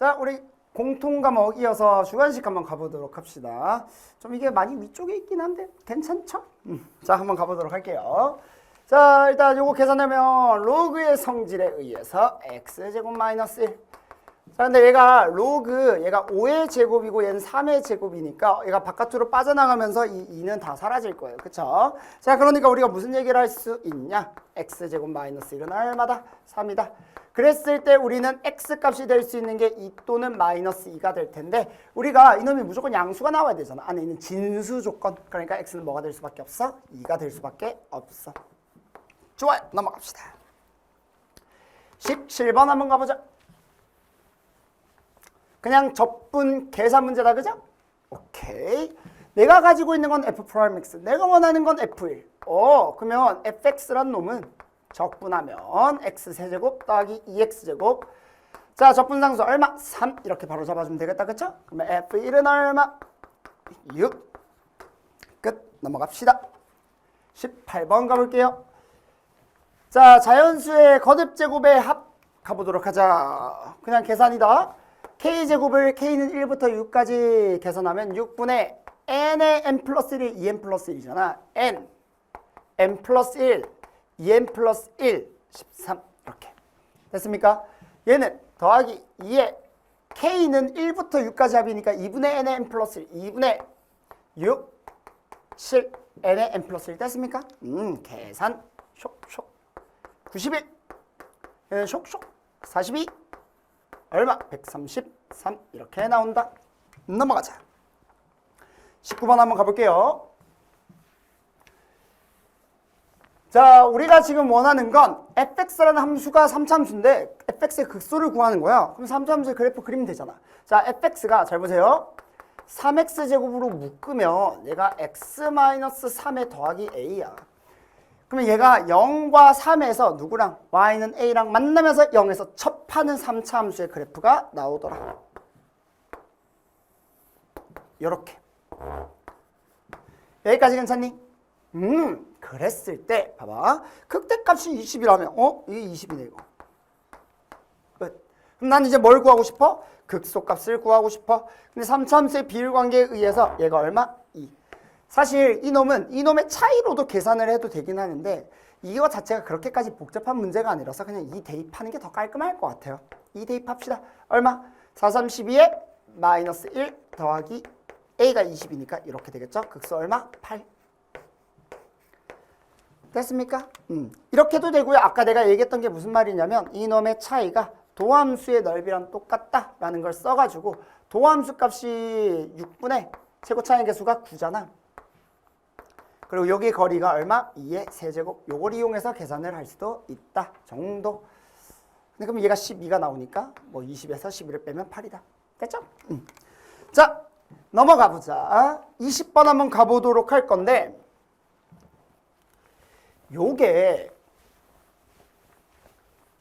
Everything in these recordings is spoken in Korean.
자, 우리 공통 과목 이어서 주관식 한번 가보도록 합시다. 좀 이게 많이 위쪽에 있긴 한데 괜찮죠? 자, 한번 가보도록 할게요. 자, 일단 요거 계산하면 로그의 성질에 의해서 x제곱 마이너스 1. 자, 근데 얘가 얘가 5의 제곱이고 얘는 3의 제곱이니까 얘가 바깥으로 빠져나가면서 이 2는 다 사라질 거예요. 그쵸? 자, 그러니까 우리가 무슨 얘기를 할 수 있냐? x제곱 마이너스 1은 얼마다? 3이다. 그랬을 때 우리는 x값이 될 수 있는 게 2 또는 마이너스 2가 될 텐데 우리가 이놈이 무조건 양수가 나와야 되잖아. 안에 있는 진수 조건. 그러니까 x는 뭐가 될 수밖에 없어? 2가 될 수밖에 없어. 좋아요. 넘어갑시다. 17번 한번 가보자. 그냥 접분 계산 문제다. 그죠? 오케이. 내가 가지고 있는 건 f'(x). 내가 원하는 건 f1. 그러면 fx란 놈은 적분하면 x세제곱 더하기 2x제곱. 자, 적분상수 얼마? 3. 이렇게 바로 잡아주면 되겠다. 그쵸? 그러면 f1은 얼마? 6. 끝. 넘어갑시다. 18번 가볼게요. 자, 자연수의 거듭제곱의 합 가보도록 하자. 그냥 계산이다. k제곱을 k는 1부터 6까지 계산하면 6분의 n의 n 플러스 1이 2n 플러스 1이잖아. n 플러스 1, 2n 플러스 1, 13 이렇게 됐습니까? 얘는 더하기 2에 k는 1부터 6까지 합이니까 2분의 n의 n 플러스 1, 2분의 6, 7, n의 n 플러스 1 됐습니까? 계산 쇽쇽 91, 얘는 쇽쇽 42, 얼마? 133 이렇게 나온다. 넘어가자. 19번 한번 가볼게요. 자, 우리가 지금 원하는 건 fx라는 함수가 3차함수인데 fx의 극소를 구하는 거야. 그럼 3차함수의 그래프 그리면 되잖아. 자, fx가 잘 보세요. 3x제곱으로 묶으면 얘가 x-3에 더하기 a야. 그러면 얘가 0과 3에서 누구랑? y는 a랑 만나면서 0에서 첩하는 3차 함수의 그래프가 나오더라. 요렇게. 여기까지 괜찮니? 그랬을 때 봐봐. 극대값이 20이라면 이게 20이네 이거. 끝. 그럼 난 이제 뭘 구하고 싶어? 극소값을 구하고 싶어. 근데 3차 함수의 비율관계에 의해서 얘가 얼마? 2. 사실 이놈의 차이로도 계산을 해도 되긴 하는데 이거 자체가 그렇게까지 복잡한 문제가 아니라서 그냥 2 대입하는 게 더 깔끔할 것 같아요. 2 대입합시다. 얼마? 4, 3, 12에 마이너스 1 더하기 a가 20이니까 이렇게 되겠죠? 극소 얼마? 8. 됐습니까? 이렇게 해도 되고요. 아까 내가 얘기했던 게 무슨 말이냐면 이놈의 차이가 도함수의 넓이랑 똑같다라는 걸 써가지고 도함수 값이 6분의 최고차의 개수가 9잖아. 그리고 여기 거리가 얼마? 2의 세제곱. 요걸 이용해서 계산을 할 수도 있다 정도. 근데 그럼 얘가 12가 나오니까 뭐 20에서 11을 빼면 8이다. 됐죠? 자, 넘어가 보자. 20번 한번 가보도록 할 건데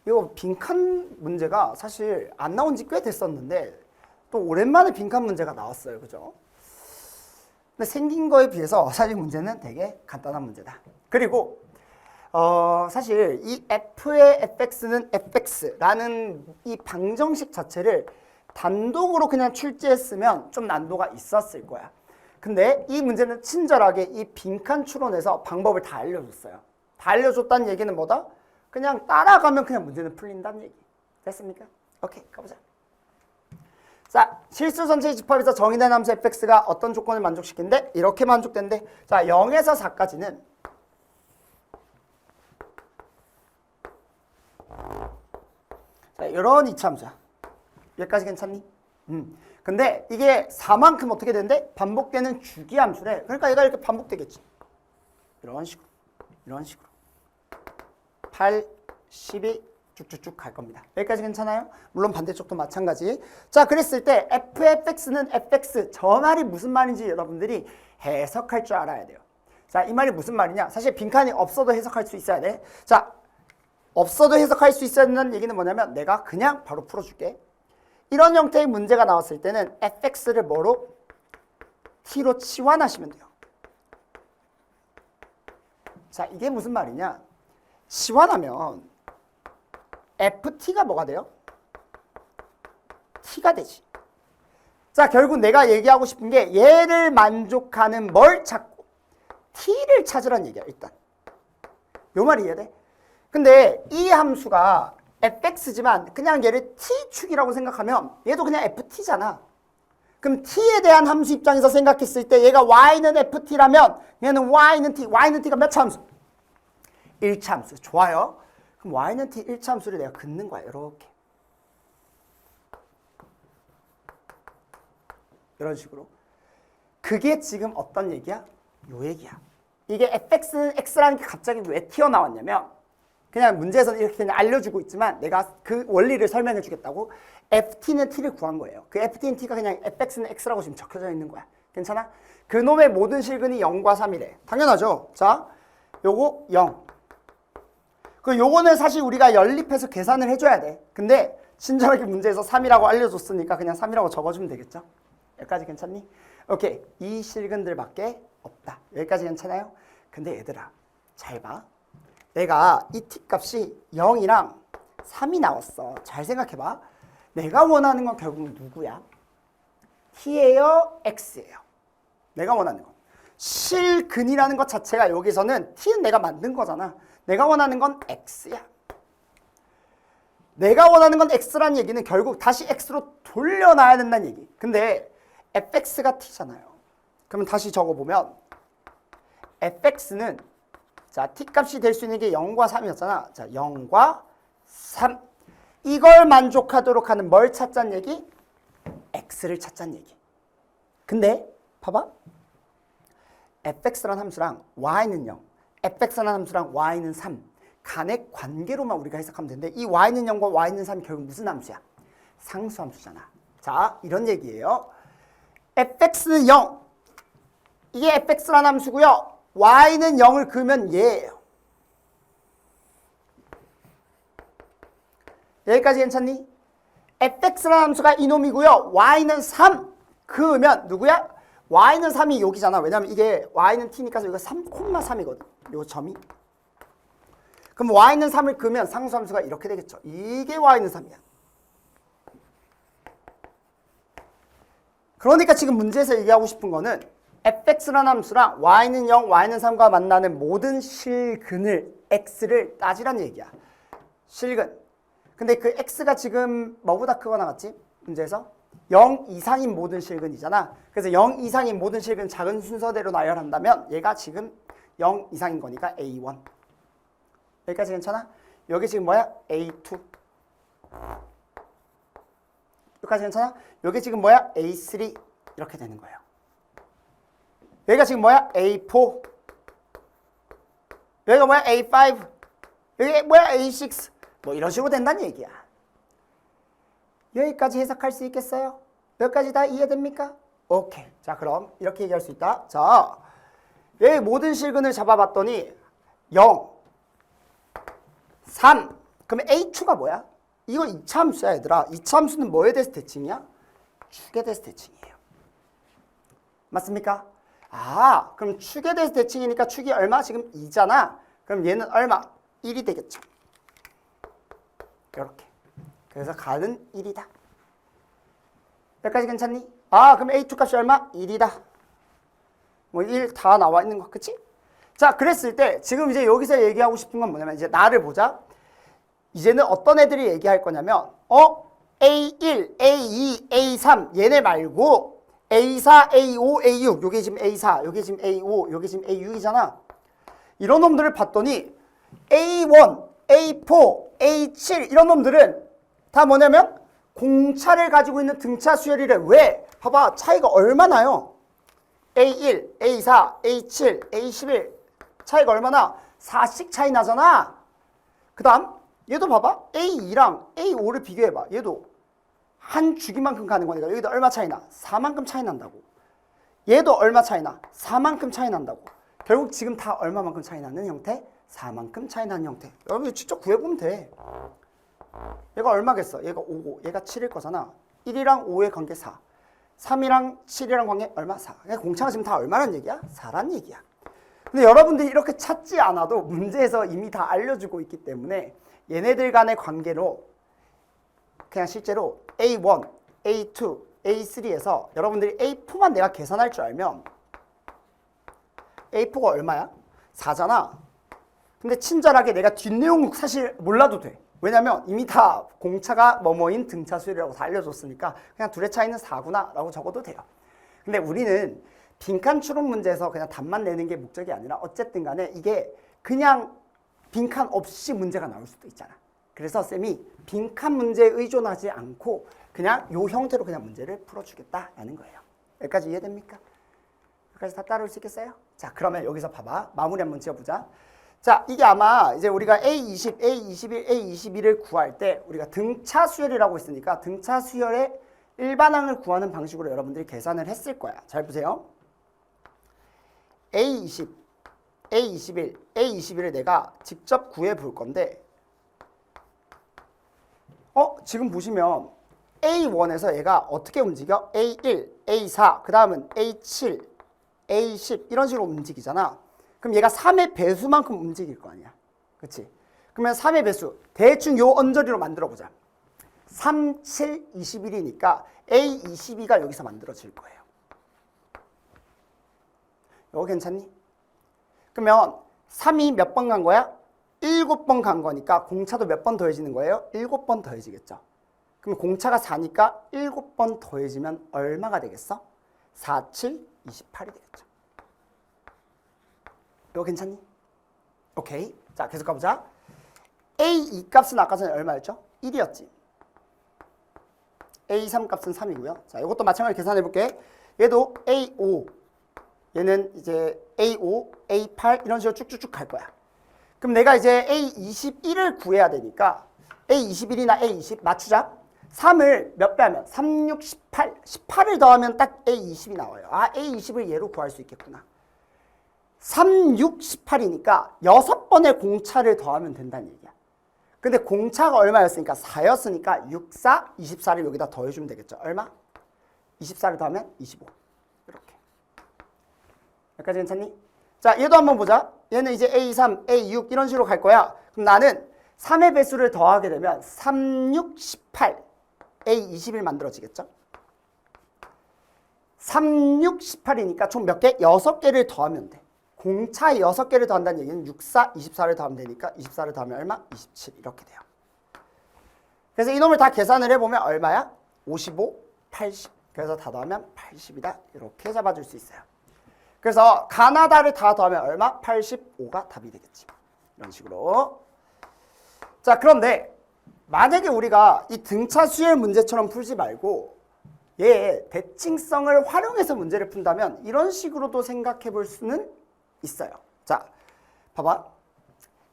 이거 빈칸 문제가 사실 안 나온 지 꽤 됐었는데 또 오랜만에 빈칸 문제가 나왔어요. 그죠? 근데 생긴 거에 비해서 사실 문제는 되게 간단한 문제다. 그리고 사실 이 f의 fx는 fx라는 이 방정식 자체를 단독으로 그냥 출제했으면 좀 난도가 있었을 거야. 근데 이 문제는 친절하게 이 빈칸 추론에서 방법을 다 알려줬어요. 다 알려줬다는 얘기는 뭐다? 그냥 따라가면 그냥 문제는 풀린다는 얘기. 됐습니까? 오케이, 가보자. 자, 실수 전체의 집합에서 정의된 함수 fx가 어떤 조건을 만족시킨대? 이렇게 만족된대. 자, 0에서 4까지는 자, 이런 이차함수야. 여기까지 괜찮니? 근데 이게 4만큼 어떻게 된대? 반복되는 주기함수래. 그러니까 얘가 이렇게 반복되겠지. 이런 식으로 8, 12 쭉쭉쭉 갈 겁니다. 여기까지 괜찮아요? 물론 반대쪽도 마찬가지. 자, 그랬을 때 fx는 fx. 저 말이 무슨 말인지 여러분들이 해석할 줄 알아야 돼요. 자, 이 말이 무슨 말이냐? 사실 빈칸이 없어도 해석할 수 있어야 돼. 자, 없어도 해석할 수 있어야 된다는 얘기는 뭐냐면 내가 그냥 바로 풀어줄게. 이런 형태의 문제가 나왔을 때는 fx를 뭐로? t로 치환하시면 돼요. 자, 이게 무슨 말이냐? 치환하면 ft가 뭐가 돼요? t가 되지. 자, 결국 내가 얘기하고 싶은 게 얘를 만족하는 뭘 찾고 t를 찾으란 얘기야. 일단 요 말 이해돼? 근데 이 함수가 fx지만 그냥 얘를 t축이라고 생각하면 얘도 그냥 ft잖아. 그럼 t에 대한 함수 입장에서 생각했을 때 얘가 y는 ft라면 얘는 y는 t가 몇 차 함수? 1차 함수. 좋아요. 그럼 y는 t 1차 함수를 내가 긋는 거야. 이렇게. 이런 식으로. 그게 지금 어떤 얘기야? 요 얘기야. 이게 fx는 x라는 게 갑자기 왜 튀어나왔냐면 그냥 문제에서는 이렇게 그냥 알려주고 있지만 내가 그 원리를 설명해 주겠다고 ft는 t를 구한 거예요. 그 ft는 t가 그냥 fx는 x라고 지금 적혀져 있는 거야. 괜찮아? 그놈의 모든 실근이 0과 3이래. 당연하죠. 자, 요거 0. 그 요거는 사실 우리가 연립해서 계산을 해줘야 돼. 근데 친절하게 문제에서 3이라고 알려줬으니까 그냥 3이라고 적어주면 되겠죠? 여기까지 괜찮니? 오케이. 이 실근들밖에 없다. 여기까지 괜찮아요? 근데 얘들아 잘 봐. 내가 이 t 값이 0이랑 3이 나왔어. 잘 생각해봐. 내가 원하는 건 결국 누구야? t예요? x예요? 내가 원하는 건. 실근이라는 것 자체가 여기서는 t는 내가 만든 거잖아. 내가 원하는 건 x야. 내가 원하는 건 x라는 얘기는 결국 다시 x로 돌려놔야 된다는 얘기. 근데 fx가 t잖아요. 그러면 다시 적어보면 fx는 자 t 값이 될 수 있는 게 0과 3이었잖아. 자 0과 3. 이걸 만족하도록 하는 뭘 찾자는 얘기? x를 찾자는 얘기. 근데 봐봐. fx라는 함수랑 y는 0, fx라는 함수랑 y는 3 간의 관계로만 우리가 해석하면 되는데 이 y는 0과 y는 3이 결국 무슨 함수야? 상수함수잖아. 자, 이런 얘기예요. fx는 0. 이게 fx라는 함수고요. y는 0을 그으면 얘예요. 여기까지 괜찮니? fx라는 함수가 이놈이고요. y는 3 그으면 누구야? y는 3이 여기잖아. 왜냐면 이게 y는 t니까 여기가 3,3이거든. 요 점이. 그럼 y는 3을 그으면 상수함수가 이렇게 되겠죠. 이게 y는 3이야. 그러니까 지금 문제에서 얘기하고 싶은 거는 fx라는 함수랑 y는 0, y는 3과 만나는 모든 실근을 x를 따지란 얘기야. 실근. 근데 그 x가 지금 뭐보다 크거나 같지? 문제에서 0 이상인 모든 실근이잖아. 그래서 0 이상인 모든 실근 작은 순서대로 나열한다면 얘가 지금 0 이상인 거니까 A1. 여기까지 괜찮아? 여기 지금 뭐야? A2. 여기까지 괜찮아? 여기 지금 뭐야? A3. 이렇게 되는 거예요. 여기가 지금 뭐야? A4. 여기가 뭐야? A5. 여기 뭐야? A6. 뭐 이런 식으로 된다는 얘기야. 여기까지 해석할 수 있겠어요? 여기까지 다 이해됩니까? 오케이. 자, 그럼 이렇게 얘기할 수 있다. 자, 여기 모든 실근을 잡아봤더니 0, 3. 그러면 A2가 뭐야? 이거 2차 함수야, 얘들아. 2차 함수는 뭐에 대해서 대칭이야? 축에 대해서 대칭이에요. 맞습니까? 아, 그럼 축에 대해서 대칭이니까 축이 얼마? 지금 2잖아. 그럼 얘는 얼마? 1이 되겠죠. 이렇게. 그래서 가는 1이다. 여기까지 괜찮니? 아, 그럼 A2 값이 얼마? 1이다. 뭐 1 다 나와 있는 거, 그치? 자, 그랬을 때 지금 이제 여기서 얘기하고 싶은 건 뭐냐면 이제 나를 보자. 이제는 어떤 애들이 얘기할 거냐면 A1, A2, A3 얘네 말고 A4, A5, A6 요게 지금 A4, 요게 지금 A5, 요게 지금 A6이잖아. 이런 놈들을 봤더니 A1, A4, A7 이런 놈들은 다 뭐냐면 공차를 가지고 있는 등차 수열이래. 왜? 봐봐. 차이가 얼마나요? A1, A4, A7, A11 차이가 얼마나? 4씩 차이 나잖아. 그 다음 얘도 봐봐. A2랑 A5를 비교해봐. 얘도 한 주기만큼 가는 거니까 여기도 얼마 차이 나? 4만큼 차이 난다고. 얘도 얼마 차이 나? 4만큼 차이 난다고. 결국 지금 다 얼마만큼 차이 나는 형태? 4만큼 차이 나는 형태. 여러분 직접 구해보면 돼. 얘가 얼마겠어? 얘가 5고 얘가 7일 거잖아. 1이랑 5의 관계 4. 3이랑 7이랑 관계 얼마? 4. 그러니까 공차가 지금 다 얼마란 얘기야? 4란 얘기야. 근데 여러분들이 이렇게 찾지 않아도 문제에서 이미 다 알려주고 있기 때문에 얘네들 간의 관계로 그냥 실제로 A1, A2, A3에서 여러분들이 A4만 내가 계산할 줄 알면 A4가 얼마야? 4잖아. 근데 친절하게 내가 뒷내용 사실 몰라도 돼. 왜냐면 이미 다 공차가 뭐뭐인 등차 수열이라고 다 알려줬으니까 그냥 둘의 차이는 4구나 라고 적어도 돼요. 근데 우리는 빈칸 추론 문제에서 그냥 답만 내는 게 목적이 아니라 어쨌든 간에 이게 그냥 빈칸 없이 문제가 나올 수도 있잖아. 그래서 쌤이 빈칸 문제에 의존하지 않고 그냥 요 형태로 그냥 문제를 풀어주겠다라는 거예요. 여기까지 이해됩니까? 여기까지 다 따라올 수 있겠어요? 자, 그러면 여기서 봐봐. 마무리 한번 지어보자. 자, 이게 아마 이제 우리가 A20, A21, A22를 구할 때 우리가 등차 수열이라고 있으니까 등차 수열의 일반항을 구하는 방식으로 여러분들이 계산을 했을 거야. 잘 보세요. A20, A21, A21을 내가 직접 구해 볼 건데 지금 보시면 A1에서 얘가 어떻게 움직여? A1, A4, 그 다음은 A7, A10 이런 식으로 움직이잖아. 그럼 얘가 3의 배수만큼 움직일 거 아니야. 그치? 그러면 3의 배수 대충 요 언저리로 만들어보자. 3, 7, 21이니까 A22가 여기서 만들어질 거예요. 이거 괜찮니? 그러면 3이 몇 번 간 거야? 7번 간 거니까 공차도 몇 번 더해지는 거예요? 7번 더해지겠죠. 그럼 공차가 4니까 7번 더해지면 얼마가 되겠어? 4, 7, 28이 되겠죠. 이거 괜찮니? 오케이. 자, 계속 가보자. A2 값은 아까 전에 얼마였죠? 1이었지. A3 값은 3이고요. 자, 이것도 마찬가지로 계산해 볼게. 얘도 A5, 얘는 이제 A5, A8 이런 식으로 쭉쭉쭉 갈 거야. 그럼 내가 이제 A21을 구해야 되니까 A21이나 A20 맞추자. 3을 몇 배 하면 3, 6, 18. 18을 더하면 딱 A20이 나와요. 아, A20을 얘로 구할 수 있겠구나. 3, 6, 18이니까 6번의 공차를 더하면 된다는 얘기야. 근데 공차가 얼마였으니까 4였으니까 6, 4, 24를 여기다 더해주면 되겠죠. 얼마? 24를 더하면 25. 이렇게. 여기까지 괜찮니? 자, 얘도 한번 보자. 얘는 이제 A3, A6 이런 식으로 갈 거야. 그럼 나는 3의 배수를 더하게 되면 3, 6, 18, A21 만들어지겠죠? 3, 6, 18이니까 총 몇 개? 6개를 더하면 돼. 공차 6개를 더한다는 얘기는 6, 4, 24를 더하면 되니까 24를 더하면 얼마? 27 이렇게 돼요. 그래서 이놈을 다 계산을 해보면 얼마야? 55, 80. 그래서 다 더하면 80이다. 이렇게 잡아줄 수 있어요. 그래서 가나다를 다 더하면 얼마? 85가 답이 되겠지. 이런 식으로. 자, 그런데 만약에 우리가 이 등차 수열 문제처럼 풀지 말고 얘의 대칭성을 활용해서 문제를 푼다면 이런 식으로도 생각해 볼 수는 있어요. 자, 봐봐.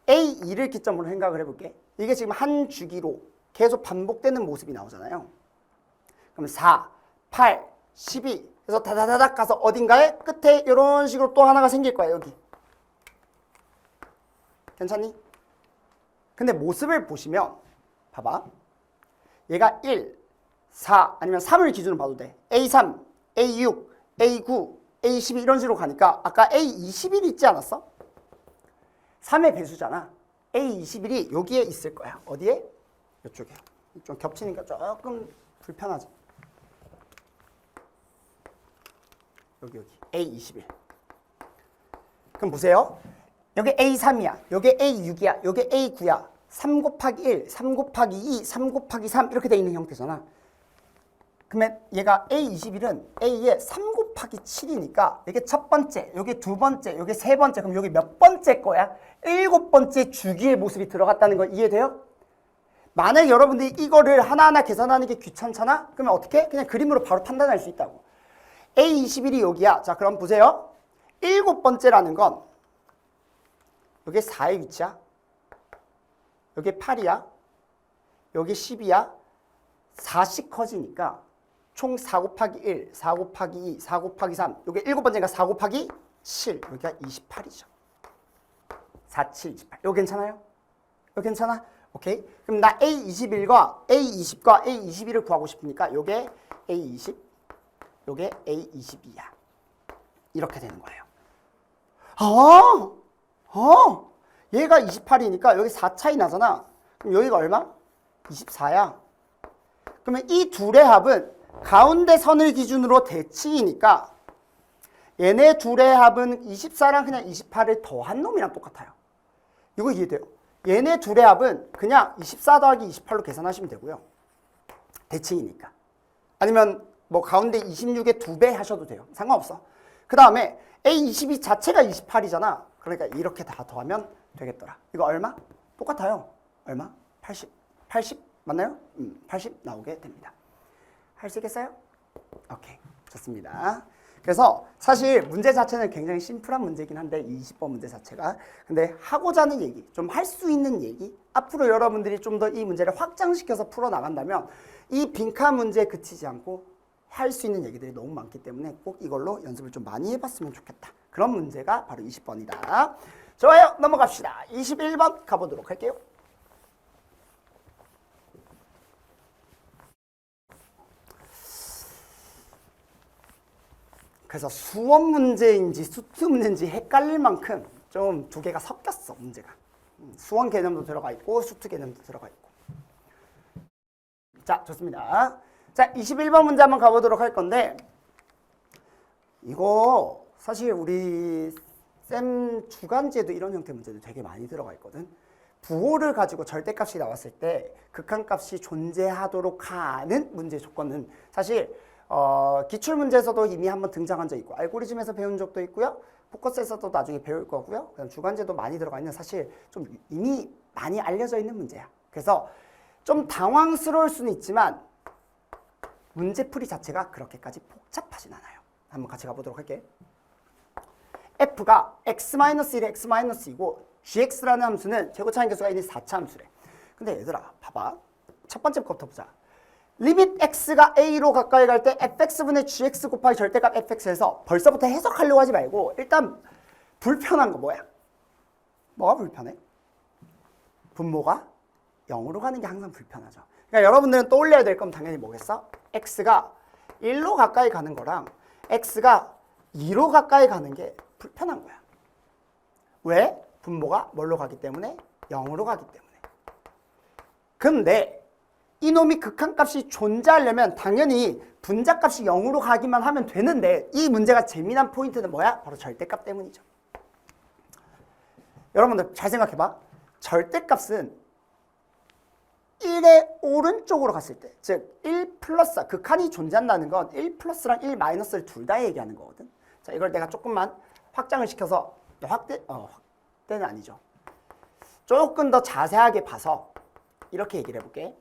A2를 기점으로 생각을 해볼게. 이게 지금 한 주기로 계속 반복되는 모습이 나오잖아요. 그럼 4, 8, 12 그래서 다다다닥 가서 어딘가에 끝에 이런 식으로 또 하나가 생길 거야. 여기. 괜찮니? 근데 모습을 보시면 봐봐. 얘가 1, 4 아니면 3을 기준으로 봐도 돼. A3, A6, A9, A12 이런 식으로 가니까 아까 A21 있지 않았어? 3의 배수잖아. A21이 여기에 있을 거야. 어디에? 이쪽에. 좀 겹치니까 조금 불편하지. 여기 A21. 그럼 보세요. 여기 A3이야. 여기 A6이야. 여기 A9야. 3 곱하기 1, 3 곱하기 2, 3 곱하기 3 이렇게 돼 있는 형태잖아. 그러면 얘가 A21은 A에 3 곱하기 7이니까 이게 첫 번째, 여기 두 번째, 여기 세 번째, 그럼 여기 몇 번째 거야? 7번째 주기의 모습이 들어갔다는 거 이해돼요? 만약에 여러분들이 이거를 하나하나 계산하는 게 귀찮잖아? 그러면 어떻게? 그냥 그림으로 바로 판단할 수 있다고. A21이 여기야. 자, 그럼 보세요. 7번째라는 건 여기 4의 위치야. 여기 8이야. 여기 10이야. 4씩 커지니까 총 4 곱하기 1, 4 곱하기 2, 4 곱하기 3. 여기 7번째가 4 곱하기 7. 여기가 28이죠. 4, 7, 28. 이거 괜찮아요? 이거 괜찮아? 오케이. 그럼 나 A21과 A20과 A21을 구하고 싶으니까 요게 A20, 요게 A22야. 이렇게 되는 거예요. 얘가 28이니까 여기 4 차이 나잖아. 그럼 여기가 얼마? 24야. 그러면 이 둘의 합은 가운데 선을 기준으로 대칭이니까 얘네 둘의 합은 24랑 그냥 28을 더한 놈이랑 똑같아요. 이거 이해돼요? 얘네 둘의 합은 그냥 24 더하기 28로 계산하시면 되고요. 대칭이니까. 아니면 뭐 가운데 26의 2배 하셔도 돼요. 상관없어. 그 다음에 A22 자체가 28이잖아. 그러니까 이렇게 다 더하면 되겠더라. 이거 얼마? 똑같아요. 얼마? 80. 80 맞나요? 80 나오게 됩니다. 할 수 있겠어요? 오케이. 좋습니다. 그래서 사실 문제 자체는 굉장히 심플한 문제긴 한데 20번 문제 자체가 근데 하고자 하는 얘기, 좀 할 수 있는 얘기 앞으로 여러분들이 좀 더 이 문제를 확장시켜서 풀어나간다면 이 빈칸 문제에 그치지 않고 할 수 있는 얘기들이 너무 많기 때문에 꼭 이걸로 연습을 좀 많이 해봤으면 좋겠다. 그런 문제가 바로 20번이다. 좋아요. 넘어갑시다. 21번 가보도록 할게요. 그래서 수원 문제인지 수트 문제인지 헷갈릴 만큼 좀 두 개가 섞였어, 문제가. 수원 개념도 들어가 있고 수트 개념도 들어가 있고. 자, 좋습니다. 자, 21번 문제 한번 가보도록 할 건데 이거 사실 우리 쌤 주간지에도 이런 형태 문제도 되게 많이 들어가 있거든. 부호를 가지고 절대값이 나왔을 때 극한값이 존재하도록 하는 문제 조건은 사실 기출문제에서도 이미 한번 등장한 적 있고 알고리즘에서 배운 적도 있고요. 포커스에서도 나중에 배울 거고요. 그다음 주간제도 많이 들어가 있는 사실 좀 이미 많이 알려져 있는 문제야. 그래서 좀 당황스러울 수는 있지만 문제풀이 자체가 그렇게까지 복잡하진 않아요. 한번 같이 가보도록 할게. f가 x-1에 x-2고 gx라는 함수는 제곱차항 계수가 있는 4차 함수래. 근데 얘들아 봐봐. 첫 번째 것부터 보자. 리밋 x가 a로 가까이 갈 때 fx분의 gx 곱하기 절대값 fx에서 벌써부터 해석하려고 하지 말고 일단 불편한 거 뭐야? 뭐가 불편해? 분모가 0으로 가는 게 항상 불편하죠. 그러니까 여러분들은 떠올려야 될 건 당연히 뭐겠어? x가 1로 가까이 가는 거랑 x가 2로 가까이 가는 게 불편한 거야. 왜? 분모가 뭘로 가기 때문에? 0으로 가기 때문에. 근데 이놈이 극한값이 존재하려면 당연히 분자값이 0으로 가기만 하면 되는데 이 문제가 재미난 포인트는 뭐야? 바로 절대값 때문이죠. 여러분들 잘 생각해봐. 절대값은 1의 오른쪽으로 갔을 때, 즉 1 플러스, 극한이 존재한다는 건 1 플러스랑 1 마이너스를 둘 다 얘기하는 거거든. 자, 이걸 내가 조금만 확장을 시켜서 확대는 아니죠. 조금 더 자세하게 봐서 이렇게 얘기를 해볼게.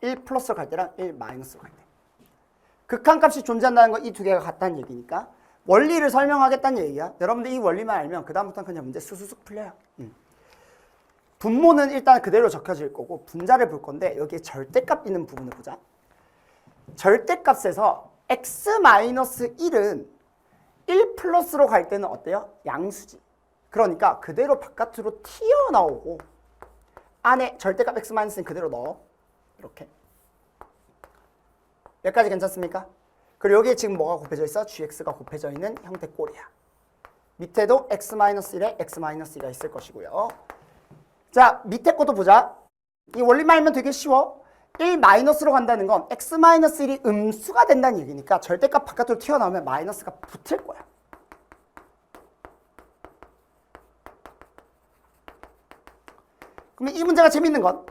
1 플러스로 갈 때랑 1 마이너스로 갈 때. 극한값이 존재한다는 건 이 두 개가 같다는 얘기니까 원리를 설명하겠다는 얘기야. 여러분들 이 원리만 알면 그 다음부터는 그냥 문제 수수쑥 풀려요. 분모는 일단 그대로 적혀질 거고 분자를 볼 건데 여기에 절대값 있는 부분을 보자. 절대값에서 x-1은 1 플러스로 갈 때는 어때요? 양수지. 그러니까 그대로 바깥으로 튀어나오고 안에 절대값 x-는 그대로 넣어. 이렇게. 여기까지 괜찮습니까? 그리고 여기에 지금 뭐가 곱해져 있어? gx가 곱해져 있는 형태 꼴이야. 밑에도 x-1에 x-2가 있을 것이고요. 자, 밑에 것도 보자. 이 원리만 알면 되게 쉬워. 1 마이너스로 간다는 건 x-1이 음수가 된다는 얘기니까 절대값 바깥으로 튀어나오면 마이너스가 붙을 거야. 그러면 이 문제가 재밌는 건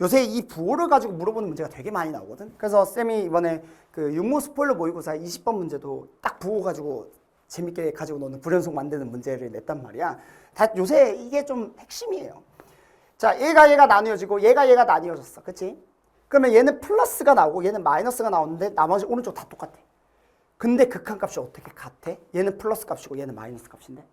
요새 이 부호를 가지고 물어보는 문제가 되게 많이 나오거든. 그래서 쌤이 이번에 그 육모 스포일러 모의고사 20번 문제도 딱 부호 가지고 재밌게 가지고 노는 불연속 만드는 문제를 냈단 말이야. 다 요새 이게 좀 핵심이에요. 자, 얘가 나뉘어지고 얘가 나뉘어졌어. 그치? 그러면 얘는 플러스가 나오고 얘는 마이너스가 나오는데 나머지 오른쪽 다 똑같아. 근데 극한값이 어떻게 같아? 얘는 플러스 값이고 얘는 마이너스 값인데.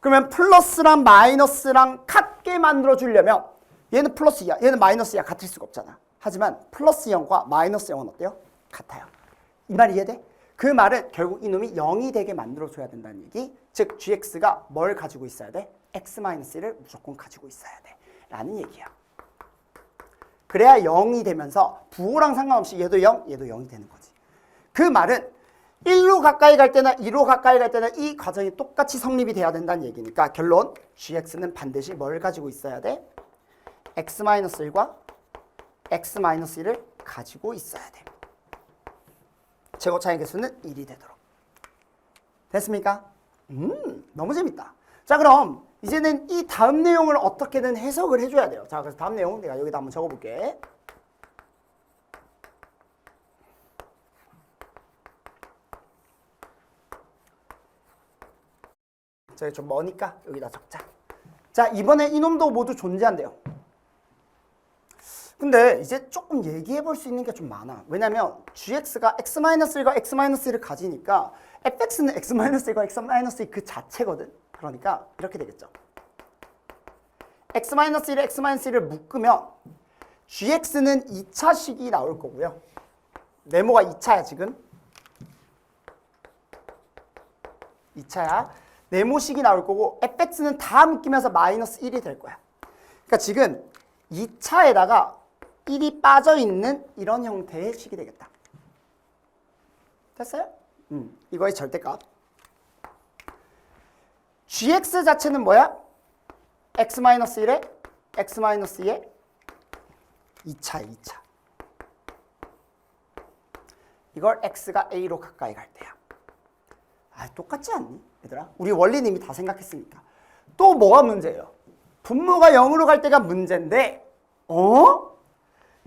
그러면 플러스랑 마이너스랑 같게 만들어주려면 얘는 플러스 2야, 얘는 마이너스 2야 같을 수가 없잖아. 하지만 플러스 0과 마이너스 0은 어때요? 같아요. 이 말 이해돼? 그 말은 결국 이놈이 0이 되게 만들어줘야 된다는 얘기. 즉 gx가 뭘 가지고 있어야 돼? x-1을 무조건 가지고 있어야 돼 라는 얘기야. 그래야 0이 되면서 부호랑 상관없이 얘도 0, 얘도 0이 되는 거지. 그 말은 1로 가까이 갈 때나 2로 가까이 갈 때나 이 과정이 똑같이 성립이 돼야 된다는 얘기니까 결론 gx는 반드시 뭘 가지고 있어야 돼? x-1과 x-1을 가지고 있어야 돼. 최고차의 개수는 1이 되도록. 됐습니까? 너무 재밌다. 자, 그럼 이제는 이 다음 내용을 어떻게든 해석을 해줘야 돼요. 자, 그래서 다음 내용 내가 여기다 한번 적어볼게. 저기 좀 머니까 여기다 적자. 자, 이번에 이놈도 모두 존재한대요. 근데 이제 조금 얘기해 볼 수 있는 게 좀 많아. 왜냐면 gx가 x-1과 x-1을 가지니까 fx는 x-1과 x-1 그 자체거든. 그러니까 이렇게 되겠죠. x-1에 x-1을 묶으면 gx는 2차식이 나올 거고요. 네모가 2차야 지금. 2차야. 네모식이 나올 거고 fx는 다 묶이면서 마이너스 1이 될 거야. 그러니까 지금 2차에다가 1이 빠져있는 이런 형태의 식이 되겠다. 됐어요? 이거의 절대값. gx 자체는 뭐야? x-1에 x-2에 2차야, 2차. 이걸 x가 a로 가까이 갈 때야. 아, 똑같지 않니? 얘들아? 우리 원리는 이미 다 생각했으니까. 또 뭐가 문제예요? 분모가 0으로 갈 때가 문제인데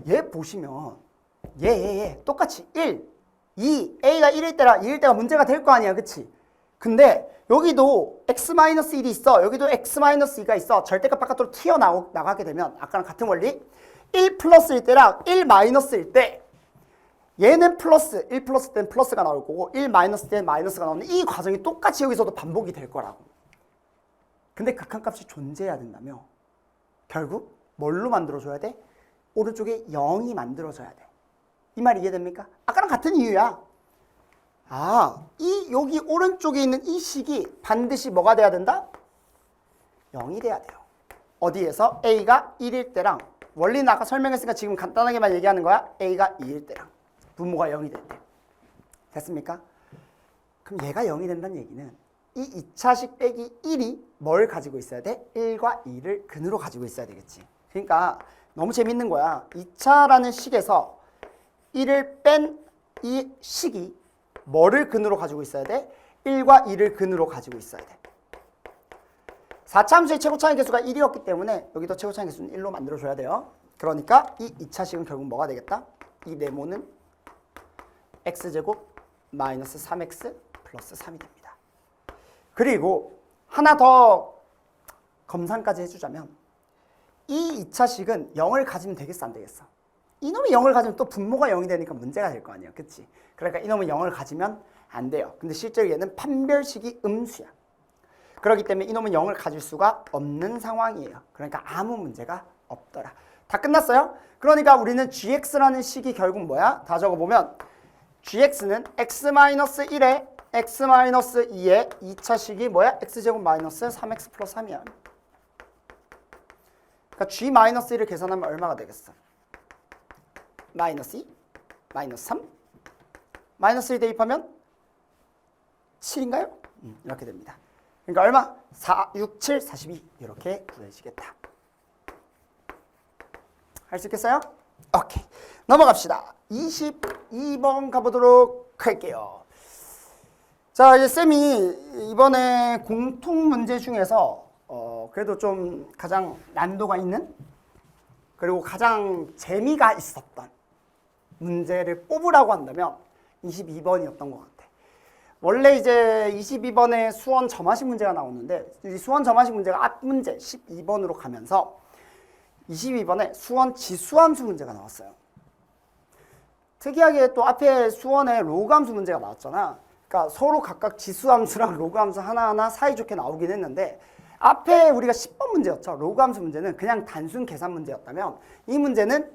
얘 보시면 얘 똑같이 1, 2, a가 1일 때가 문제가 될 거 아니야, 그치? 근데 여기도 x-1이 있어. 여기도 x-2가 있어. 절대값 바깥으로 튀어나가게 되면 아까랑 같은 원리 1 플러스일 때랑 1 마이너스일 때 얘는 플러스, 1 플러스 때는 플러스가 나올 거고 1 마이너스 때는 마이너스가 나오는데 이 과정이 똑같이 여기서도 반복이 될 거라고. 근데 극한값이 존재해야 된다며 결국 뭘로 만들어줘야 돼? 오른쪽에 0이 만들어져야 돼. 이 말 이해됩니까? 아까랑 같은 이유야. 여기 오른쪽에 있는 이 식이 반드시 뭐가 돼야 된다? 0이 돼야 돼요. 어디에서? a가 1일 때랑 원리는 아까 설명했으니까 지금 간단하게만 얘기하는 거야. a가 2일 때랑 분모가 0이 될 때. 됐습니까? 그럼 얘가 0이 된다는 얘기는 이 2차식 빼기 1이 뭘 가지고 있어야 돼? 1과 2를 근으로 가지고 있어야 되겠지. 그러니까 너무 재밌는 거야. 2차라는 식에서 1을 뺀 이 식이 뭐를 근으로 가지고 있어야 돼? 1과 2를 근으로 가지고 있어야 돼. 4차 함수의 최고차의 개수가 1이었기 때문에 여기도 최고차의 개수는 1로 만들어줘야 돼요. 그러니까 이 2차식은 결국 뭐가 되겠다? 이 네모는 x제곱 마이너스 3x 플러스 3이 됩니다. 그리고 하나 더 검산까지 해주자면 이 2차식은 0을 가지면 되겠어, 안 되겠어? 이놈이 0을 가지면 또 분모가 0이 되니까 문제가 될 거 아니야, 그치? 그러니까 이놈은 0을 가지면 안 돼요. 근데 실제로 얘는 판별식이 음수야. 그렇기 때문에 이놈은 0을 가질 수가 없는 상황이에요. 그러니까 아무 문제가 없더라. 다 끝났어요? 그러니까 우리는 gx라는 식이 결국 뭐야? 다 적어보면 gx는 x-1에 x-2의 2차식이 뭐야? x제곱 마이너스 3x 플러스 3이야. 그러니까 g-1을 계산하면 얼마가 되겠어? 마이너스 2, 마이너스 3, 마이너스 1 대입하면 7인가요? 이렇게 됩니다. 그러니까 얼마? 4, 6, 7, 42 이렇게 구해지겠다. 할 수 있겠어요? 오케이. 넘어갑시다. 22번 가보도록 할게요. 자, 이제 쌤이 이번에 공통 문제 중에서 그래도 좀 가장 난도가 있는 그리고 가장 재미가 있었던 문제를 뽑으라고 한다면 22번이었던 것 같아. 원래 이제 22번에 수원 점화식 문제가 나오는데 이 수원 점화식 문제가 앞 문제 12번으로 가면서 22번에 수원 지수함수 문제가 나왔어요. 특이하게 또 앞에 수원에 로그함수 문제가 나왔잖아. 그러니까 서로 각각 지수함수랑 로그함수 하나하나 사이좋게 나오긴 했는데 앞에 우리가 10번 문제였죠. 로그함수 문제는 그냥 단순 계산 문제였다면 이 문제는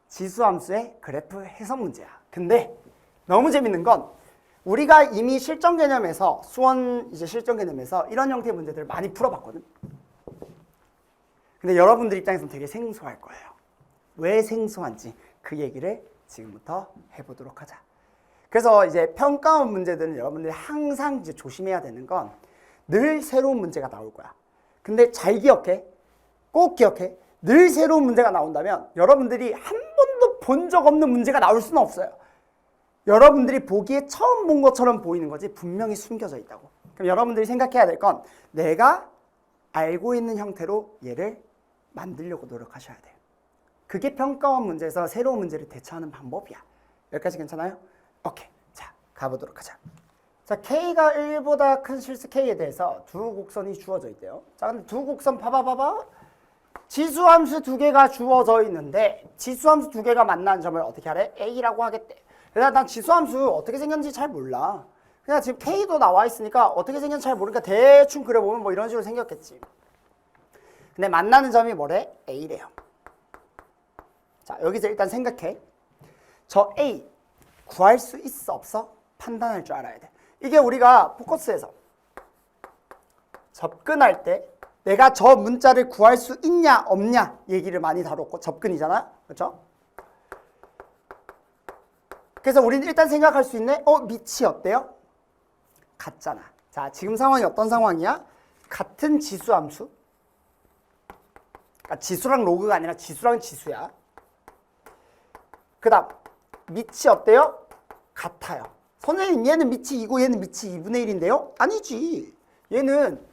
지수함수의 그래프 해석 문제야. 근데 너무 재밌는 건 우리가 이미 실전 개념에서 수원 이제 실전 개념에서 이런 형태의 문제들을 많이 풀어봤거든. 근데 여러분들 입장에서는 되게 생소할 거예요. 왜 생소한지 그 얘기를 지금부터 해보도록 하자. 그래서 이제 평가원 문제들은 여러분들이 항상 이제 조심해야 되는 건 늘 새로운 문제가 나올 거야. 근데 잘 기억해. 꼭 기억해. 늘 새로운 문제가 나온다면 여러분들이 한 번도 본 적 없는 문제가 나올 수는 없어요. 여러분들이 보기에 처음 본 것처럼 보이는 거지 분명히 숨겨져 있다고. 그럼 여러분들이 생각해야 될 건 내가 알고 있는 형태로 얘를 만들려고 노력하셔야 돼요. 그게 평가원 문제에서 새로운 문제를 대처하는 방법이야. 여기까지 괜찮아요? 오케이. 자, 가보도록 하자. 자, K가 1보다 큰 실수 K에 대해서 두 곡선이 주어져 있대요. 자, 근데 두 곡선 봐봐. 지수함수 두 개가 주어져 있는데 지수함수 두 개가 만나는 점을 어떻게 하래? A라고 하겠대. 그래서 난 지수함수 어떻게 생겼는지 잘 몰라. 그냥 지금 K도 나와 있으니까 어떻게 생겼는지 잘 모르니까 대충 그려보면 뭐 이런 식으로 생겼겠지. 근데 만나는 점이 뭐래? A래요. 자, 여기서 일단 생각해. 저 A 구할 수 있어 없어? 판단할 줄 알아야 돼. 이게 우리가 포커스에서 접근할 때 내가 저 문자를 구할 수 있냐 없냐 얘기를 많이 다뤘고 접근이잖아. 그렇죠? 그래서 우리는 일단 생각할 수 있네. 밑이 어때요? 같잖아. 자, 지금 상황이 어떤 상황이야? 같은 지수함수. 그러니까 지수랑 로그가 아니라 지수랑 지수야. 그 다음 밑이 어때요? 같아요. 선생님 얘는 밑이 2고 얘는 밑이 2분의 1인데요? 아니지. 얘는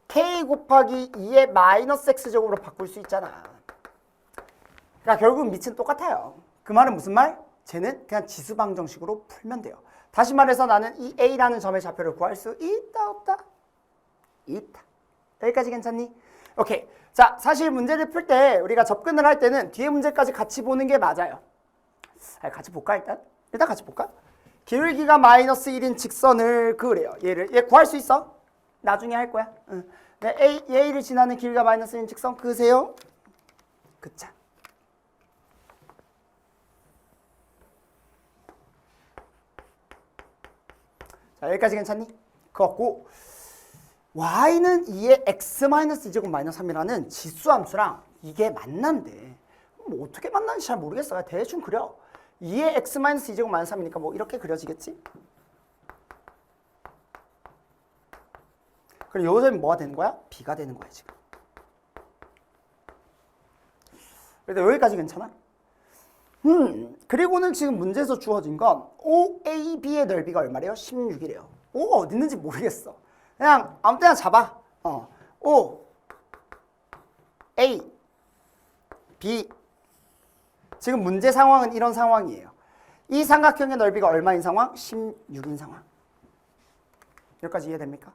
K 곱하기 2의 마이너스 X제곱으로 바꿀 수 있잖아. 그러니까 결국 밑은 똑같아요. 그 말은 무슨 말? 쟤는 그냥 지수방정식으로 풀면 돼요. 다시 말해서 나는 이 A라는 점의 좌표를 구할 수 있다 없다? 있다. 여기까지 괜찮니? 오케이. 자, 사실 문제를 풀 때 우리가 접근을 할 때는 뒤에 문제까지 같이 보는 게 맞아요. 같이 볼까 일단? 일단 같이 볼까? 기울기가 마이너스 1인 직선을 그으래요. 얘 구할 수 있어? 나중에 할 거야. 응. 네, A를 지나는 길이가 마이너스 1인 직선 그으세요. 그자. 자, 여기까지 괜찮니? 그렇고 y는 2의 x-2제곱 마이너스 3이라는 지수함수랑 이게 만난대. 뭐 어떻게 만나는지 잘 모르겠어. 대충 그려. 2의 x-2제곱 마이너스 3이니까 뭐 이렇게 그려지겠지? 그럼 요 점이 뭐가 되는 거야? b가 되는 거야 지금. 그래도 여기까지 괜찮아? 그리고는 지금 문제에서 주어진 건 OAB의 넓이가 얼마래요? 16이래요. O가 어디 있는지 모르겠어. 그냥 아무 때나 잡아. O, A, B. 지금 문제 상황은 이런 상황이에요. 이 삼각형의 넓이가 얼마인 상황? 16인 상황. 여기까지 이해됩니까?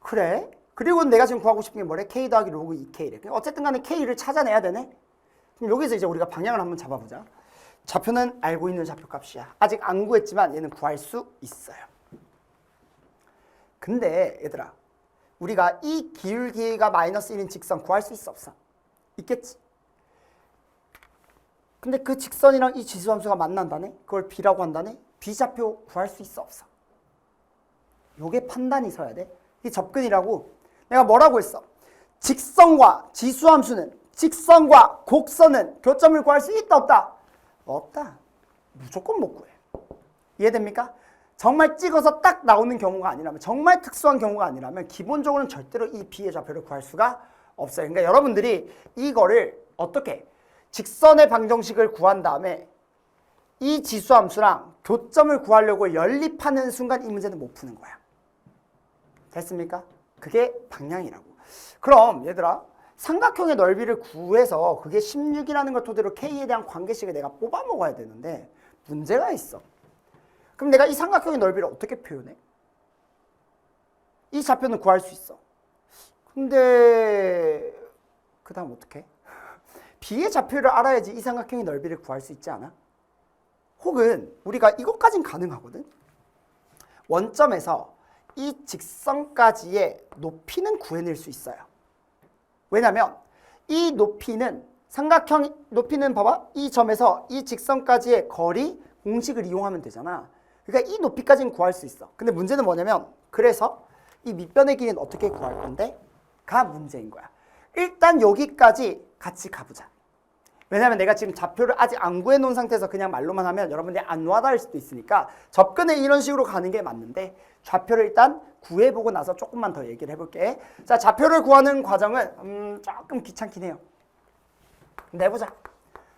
그래. 그리고 내가 지금 구하고 싶은 게 뭐래? K 더하기 로그 2K래. 어쨌든 간에 K를 찾아내야 되네. 그럼 여기서 이제 우리가 방향을 한번 잡아보자. 좌표는 알고 있는 좌표값이야. 아직 안 구했지만 얘는 구할 수 있어요. 근데 얘들아, 우리가 이 기울기가 마이너스 1인 직선 구할 수 있어 없어? 있겠지. 근데 그 직선이랑 이 지수함수가 만난다네? 그걸 B라고 한다네? B좌표 구할 수 있어 없어? 요게 판단이 서야 돼. 이 접근이라고. 내가 뭐라고 했어? 직선과 지수함수는, 직선과 곡선은 교점을 구할 수 있다 없다? 없다. 무조건 못 구해. 이해됩니까? 정말 찍어서 딱 나오는 경우가 아니라면, 정말 특수한 경우가 아니라면 기본적으로는 절대로 이 B의 좌표를 구할 수가 없어요. 그러니까 여러분들이 이거를 어떻게 직선의 방정식을 구한 다음에 이 지수함수랑 교점을 구하려고 연립하는 순간 이 문제는 못 푸는 거야. 됐습니까? 그게 방향이라고. 그럼 얘들아, 삼각형의 넓이를 구해서 그게 16이라는 걸 토대로 K에 대한 관계식을 내가 뽑아 먹어야 되는데 문제가 있어. 그럼 내가 이 삼각형의 넓이를 어떻게 표현해? 이 좌표는 구할 수 있어. 근데 그 다음 어떻게? B의 좌표를 알아야지 이 삼각형의 넓이를 구할 수 있지 않아? 혹은 우리가 이것까진 가능하거든. 원점에서 이 직선까지의 높이는 구해낼 수 있어요. 왜냐면 이 높이는 삼각형 높이는 봐봐. 이 점에서 이 직선까지의 거리 공식을 이용하면 되잖아. 그러니까 이 높이까지는 구할 수 있어. 근데 문제는 뭐냐면 그래서 이 밑변의 길이는 어떻게 구할 건데? 가 문제인 거야. 일단 여기까지 같이 가보자. 왜냐면 내가 지금 좌표를 아직 안 구해놓은 상태에서 그냥 말로만 하면 여러분들이 안 와닿을 수도 있으니까 접근에 이런 식으로 가는 게 맞는데 좌표를 일단 구해보고 나서 조금만 더 얘기를 해볼게. 자, 좌표를 구하는 과정은 조금 귀찮긴 해요. 근데 해보자.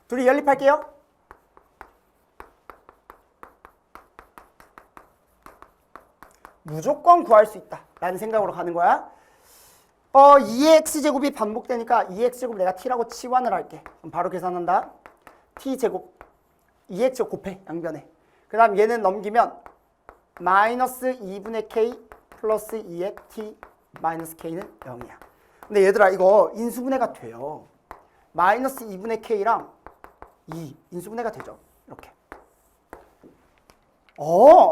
둘이 연립할게요. 무조건 구할 수 있다 라는 생각으로 가는 거야. 2의 x제곱이 반복되니까 2x제곱 내가 t라고 치환을 할게. 그럼 바로 계산한다. t제곱 2x제곱 곱해 양변에. 그 다음 얘는 넘기면 마이너스 2분의 k 플러스 2의 t 마이너스 k는 0이야. 근데 얘들아 이거 인수분해가 돼요. 마이너스 2분의 k랑 2 인수분해가 되죠. 이렇게.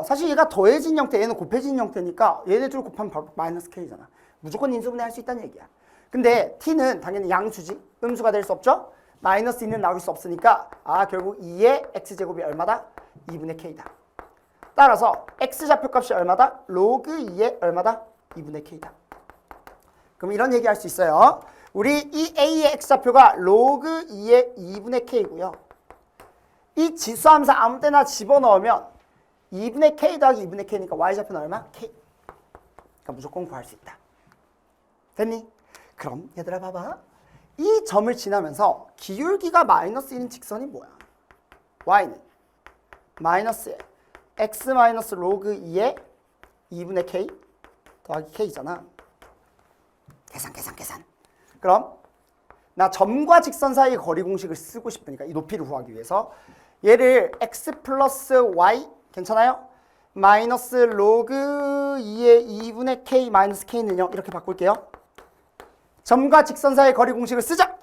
사실 얘가 더해진 형태, 얘는 곱해진 형태니까 얘네 둘 곱하면 바로 마이너스 k잖아. 무조건 인수분해 할 수 있다는 얘기야. 근데 t는 당연히 양수지. 음수가 될 수 없죠. 마이너스 2는 나올 수 없으니까 결국 2의 x제곱이 얼마다? 2분의 k다. 따라서 x좌표값이 얼마다? 로그 2의 얼마다? 2분의 k다. 그럼 이런 얘기 할 수 있어요. 우리 이 a의 x좌표가 로그 2의 2분의 k고요. 이 지수함수 아무 때나 집어넣으면 2분의 k 더하기 2분의 k니까 y좌표는 얼마? k. 그러니까 무조건 구할 수 있다. 됐니? 그럼 얘들아 봐봐. 이 점을 지나면서 기울기가 마이너스 1인 직선이 뭐야? y는 마이너스 x 마이너스 로그 2의 2분의 k 더하기 k잖아. 계산. 그럼 나 점과 직선 사이의 거리 공식을 쓰고 싶으니까 이 높이를 구하기 위해서 얘를 x 플러스 y 괜찮아요? 마이너스 로그 2의 2분의 k 마이너스 k는 0 이렇게 바꿀게요. 점과 직선 사이의 거리 공식을 쓰자.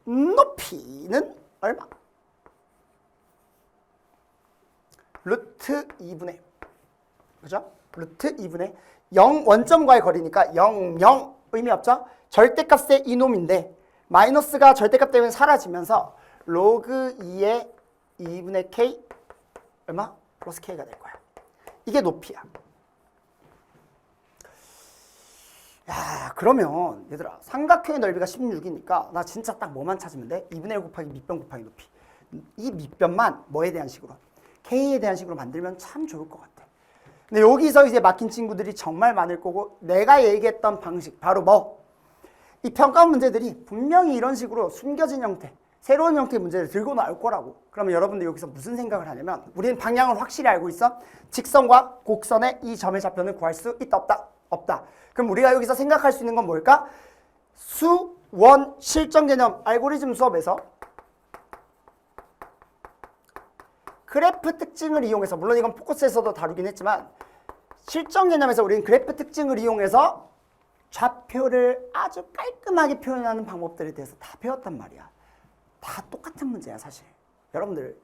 높이는 얼마? 루트 2분의 그죠? 루트 2분의 0 원점과의 거리니까 0, 0 의미 없죠? 절대값의 이놈인데 마이너스가 절대값 때문에 사라지면서 로그 2의 2분의 k 얼마? 플러스 k가 될 거야. 이게 높이야. 야, 그러면 얘들아 삼각형의 넓이가 16이니까 나 진짜 딱 뭐만 찾으면 돼? 2분의 1 곱하기 밑변 곱하기 높이. 이 밑변만 뭐에 대한 식으로? k에 대한 식으로 만들면 참 좋을 것 같아. 근데 여기서 이제 막힌 친구들이 정말 많을 거고 내가 얘기했던 방식 바로 뭐? 이 평가 문제들이 분명히 이런 식으로 숨겨진 형태 새로운 형태의 문제를 들고 나올 거라고. 그러면 여러분들 여기서 무슨 생각을 하냐면 우리는 방향을 확실히 알고 있어. 직선과 곡선의 이 점의 좌표는 구할 수 있다 없다? 없다. 그럼 우리가 여기서 생각할 수 있는 건 뭘까? 수원 실전 개념 알고리즘 수업에서 그래프 특징을 이용해서 물론 이건 포커스에서도 다루긴 했지만 실전 개념에서 우리는 그래프 특징을 이용해서 좌표를 아주 깔끔하게 표현하는 방법들에 대해서 다 배웠단 말이야. 다 똑같은 문제야 사실. 여러분들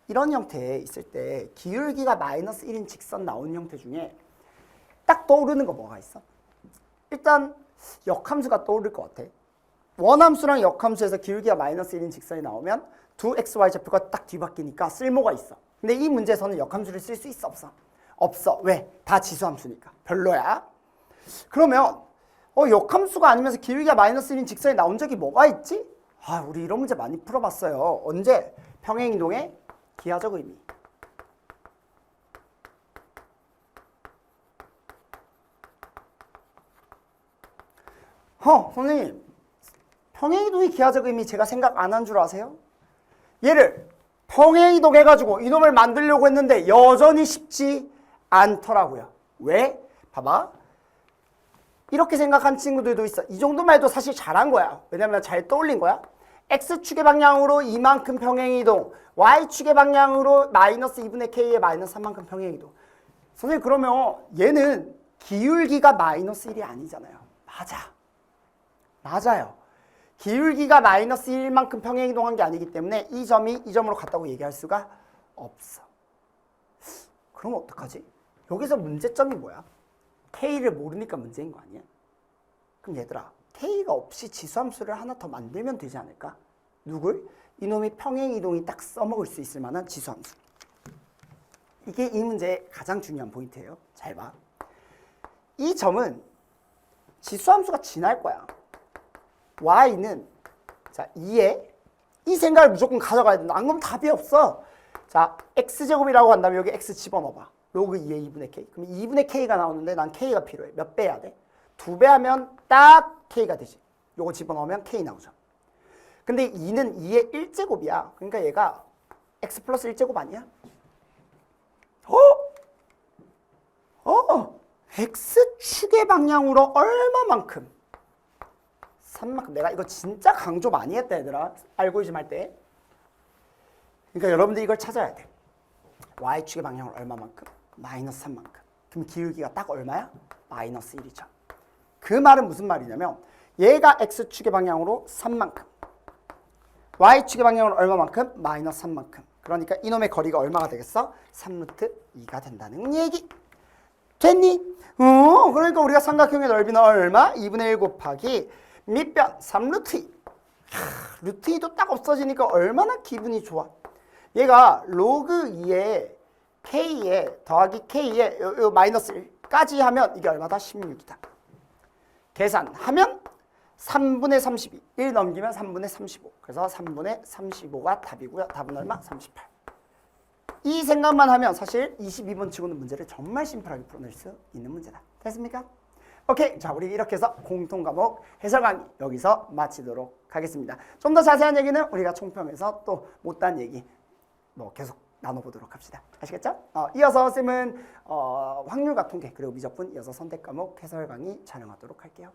이런 형태에 있을 때 기울기가 마이너스 1인 직선 나오는 형태 중에 딱 떠오르는 거 뭐가 있어? 일단 역함수가 떠오를 것 같아. 원함수랑 역함수에서 기울기가 마이너스 1인 직선이 나오면 두 xy 좌표가 딱 뒤바뀌니까 쓸모가 있어. 근데 이 문제에서는 역함수를 쓸 수 있어 없어? 없어. 왜? 다 지수함수니까. 별로야. 그러면 역함수가 아니면서 기울기가 마이너스 1인 직선이 나온 적이 뭐가 있지? 우리 이런 문제 많이 풀어봤어요. 언제? 평행이동의 기하적 의미. 선생님 평행이동의 기하적 의미 제가 생각 안 한 줄 아세요? 얘를 평행이동 해가지고 이놈을 만들려고 했는데 여전히 쉽지 않더라고요. 왜? 봐봐. 이렇게 생각한 친구들도 있어. 이 정도만 해도 사실 잘한 거야. 왜냐면 잘 떠올린 거야. X축의 방향으로 이만큼 평행이동, Y축의 방향으로 마이너스 2분의 K의 마이너스 3만큼 평행이동. 선생님 그러면 얘는 기울기가 마이너스 1이 아니잖아요. 맞아요. 기울기가 마이너스 1만큼 평행이동한 게 아니기 때문에 이 점이 이 점으로 같다고 얘기할 수가 없어. 그럼 어떡하지? 여기서 문제점이 뭐야? K를 모르니까 문제인 거 아니야? 그럼 얘들아 K가 없이 지수함수를 하나 더 만들면 되지 않을까? 누굴? 이놈이 평행이동이 딱 써먹을 수 있을 만한 지수함수. 이게 이 문제의 가장 중요한 포인트예요. 잘 봐. 이 점은 지수함수가 지날 거야. y는 자 2에 이 생각을 무조건 가져가야 된다. 안 그러면 답이 없어. 자 x제곱이라고 한다면 여기 x 집어넣어봐. 로그 2의 2분의 k. 그럼 2분의 k가 나오는데 난 k가 필요해. 몇 배 해야 돼? 2배 하면 딱 k가 되지. 요거 집어넣으면 k 나오죠. 그 근데 2는 2의 1제곱이야. 그러니까 얘가 x 플러스 1제곱 아니야? x축의 방향으로 얼마만큼? 3만큼. 내가 이거 진짜 강조 많이 했다 얘들아. 알고리즘 할 때. 그러니까 여러분들 이걸 찾아야 돼. y축의 방향으로 얼마만큼? 마이너스 3만큼. 그럼 기울기가 딱 얼마야? 마이너스 1이죠. 그 말은 무슨 말이냐면 얘가 x축의 방향으로 3만큼. y축의 방향으로 얼마만큼? 마이너스 3만큼. 그러니까 이놈의 거리가 얼마가 되겠어? 3루트 2가 된다는 얘기. 됐니? 그러니까 우리가 삼각형의 넓이는 얼마? 2분의 1 곱하기 밑변 3루트 2. 루트 2도 딱 없어지니까 얼마나 기분이 좋아. 얘가 로그 2에 k에 더하기 k에 요 마이너스 1까지 하면 이게 얼마다? 16이다. 계산하면 3분의 32. 1 넘기면 3분의 35. 그래서 3분의 35가 답이고요. 답은 얼마? 38. 이 생각만 하면 사실 22번 치고는 문제를 정말 심플하게 풀어낼 수 있는 문제다. 됐습니까? 오케이. 자, 우리 이렇게 해서 공통 과목 해설 강의 여기서 마치도록 하겠습니다. 좀 더 자세한 얘기는 우리가 총평에서 또 못한 얘기 뭐 계속 나눠보도록 합시다. 아시겠죠? 이어서 쌤은 확률과 통계 그리고 미적분 이어서 선택 과목 해설 강의 촬영하도록 할게요.